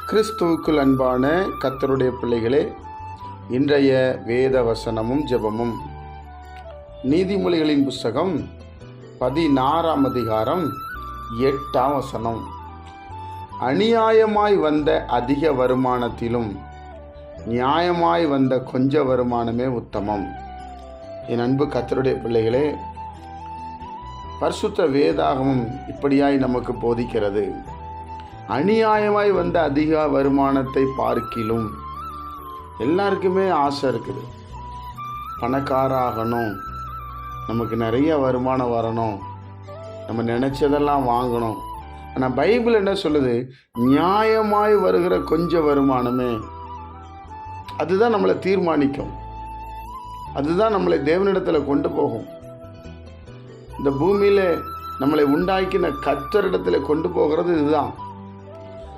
கிறிஸ்துவுக்குள் அன்பான கர்த்தருடைய பிள்ளைகளே, இன்றைய வேத வசனமும் ஜெபமும் நீதிமொழிகளின் புஸ்தகம் 16ஆம் அதிகாரம் 8ஆம் வசனம். அநியாயமாய் வந்த அதிக வருமானத்திலும் நியாயமாய் வந்த கொஞ்ச வருமானமே உத்தமம். என் அன்பு கர்த்தருடைய பிள்ளைகளே, பரிசுத்த வேதாகமம் இப்படியாய் நமக்கு போதிக்கிறது. அநியாயமாய் வந்த அதிக வருமானத்தை பார்க்கிலும், எல்லாருக்குமே ஆசை இருக்குது, பணக்காராகணும், நமக்கு நிறைய வருமானம் வரணும், நம்ம நினச்சதெல்லாம் வாங்கணும். ஆனால் பைபிள் என்ன சொல்லுது? நியாயமாய் வருகிற கொஞ்ச வருமானமே, அதுதான் நம்மளை தீர்மானிக்கும், அதுதான் நம்மளை தேவனிடத்தில் கொண்டு போகும். இந்த பூமியில் நம்மளை உண்டாக்கின கர்த்தரிடத்தில் கொண்டு போகிறது இதுதான்.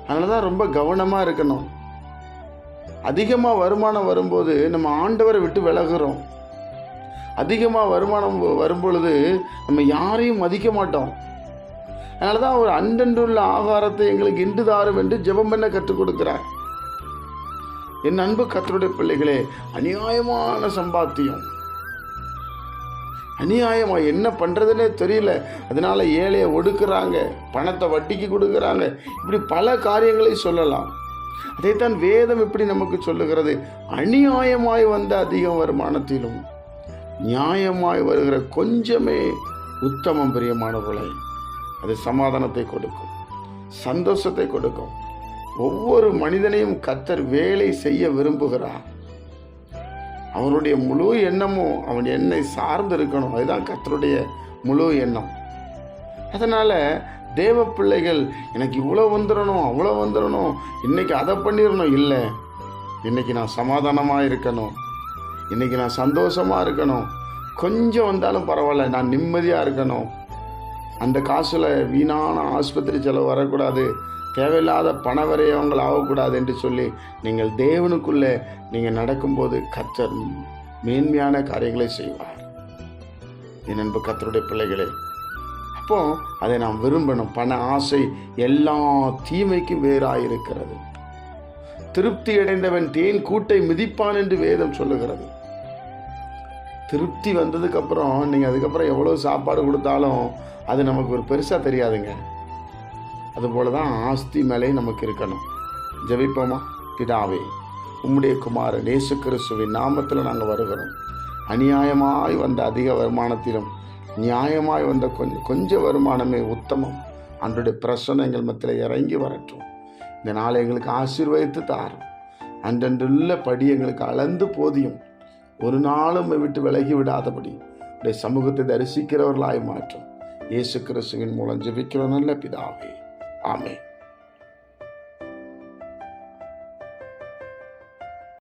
அதனால தான் ரொம்ப கவனமாக இருக்கணும். அதிகமாக வருமானம் வரும்போது நம்ம ஆண்டவரை விட்டு விலகுறோம். அதிகமாக வருமானம் வரும்பொழுது நம்ம யாரையும் மதிக்க மாட்டோம். அதனால தான் அவர் அன்றன்றுள்ள ஆகாரத்தை எங்களுக்கு இன்று தாரும் என்று ஜெபம் பண்ண கற்றுக் கொடுக்கிறார். என் அன்பு கர்த்தருடைய பிள்ளைகளே, அநியாயமான சம்பாத்தியம், அநியாயமாக என்ன பண்ணுறதுனே தெரியல, அதனால் ஏழையை ஒடுக்குறாங்க, பணத்தை வட்டிக்கு கொடுக்குறாங்க, இப்படி பல காரியங்களை சொல்லலாம். அதைத்தான் வேதம் இப்படி நமக்கு சொல்லுகிறது. அநியாயமாய் வந்த அதிக வருமானத்திலும் நியாயமாய் வருகிற கொஞ்சமே உத்தமம். பிரியமானவர்களே, அது சமாதானத்தை கொடுக்கும், சந்தோஷத்தை கொடுக்கும். ஒவ்வொரு மனிதனையும் கர்த்தர் வேலை செய்ய விரும்புகிறார். அவனுடைய முழு எண்ணமும் அவன் என்னை சார்ந்து இருக்கணும். அதுதான் கர்த்தருடைய முழு எண்ணம். அதனால் தேவ பிள்ளைகள் எனக்கு இவ்வளோ வந்துடணும், அவ்வளோ வந்துடணும், இன்றைக்கி அதை பண்ணிடணும், இல்லை, இன்றைக்கி நான் சமாதானமாக இருக்கணும், இன்றைக்கி நான் சந்தோஷமாக இருக்கணும், கொஞ்சம் வந்தாலும் பரவாயில்ல, நான் நிம்மதியாக இருக்கணும், அந்த காசில் வீணான ஆஸ்பத்திரி செலவு வரக்கூடாது, தேவையில்லாத பண வரையவங்கள் ஆகக்கூடாது என்று சொல்லி நீங்கள் தேவனுக்குள்ளே நீங்கள் நடக்கும்போது கர்த்தர் மேன்மையான காரியங்களை செய்வார். என் அன்பு கர்த்தருடைய பிள்ளைகளே, அப்போ அதை நாம் விரும்பணும். பண ஆசை எல்லா தீமைக்கும் வேறாயிருக்கிறது. திருப்தி அடைந்தவன் தேன் கூட்டை மிதிப்பான் என்று வேதம் சொல்லுகிறது. திருப்தி வந்ததுக்கப்புறம் நீங்கள் அதுக்கப்புறம் எவ்வளோ சாப்பாடு கொடுத்தாலும் அது நமக்கு ஒரு பெருசாக தெரியாதுங்க. அதுபோல தான் ஆஸ்தி மேலே நமக்கு இருக்கணும். ஜெபிப்போமா? பிதாவே, உம்முடைய குமாரன் இயேசு கிறிஸ்துவின் நாமத்தில் நாங்கள் வருகிறோம். அநியாயமாய் வந்த அதிக வருமானத்திலும் நியாயமாய் வந்த கொஞ்ச வருமானமே உத்தமம். அன்றைய பிரசன்னம் எங்கள் மத்தியில் இறங்கி வரட்டும். இந்த நாளை எங்களுக்கு ஆசீர்வதித்து தாரும். அன்றன்றுள்ள படி எங்களுக்கு அளந்து போதியும். ஒரு நாளும் விட்டு விலகி விடாதபடி உடைய சமூகத்தை தரிசிக்கிறவர்களாய் மாற்றும். இயேசு கிறிஸ்துவின் மூலம் ஜெபிக்கிற நல்ல பிதாவே, ஆமென்.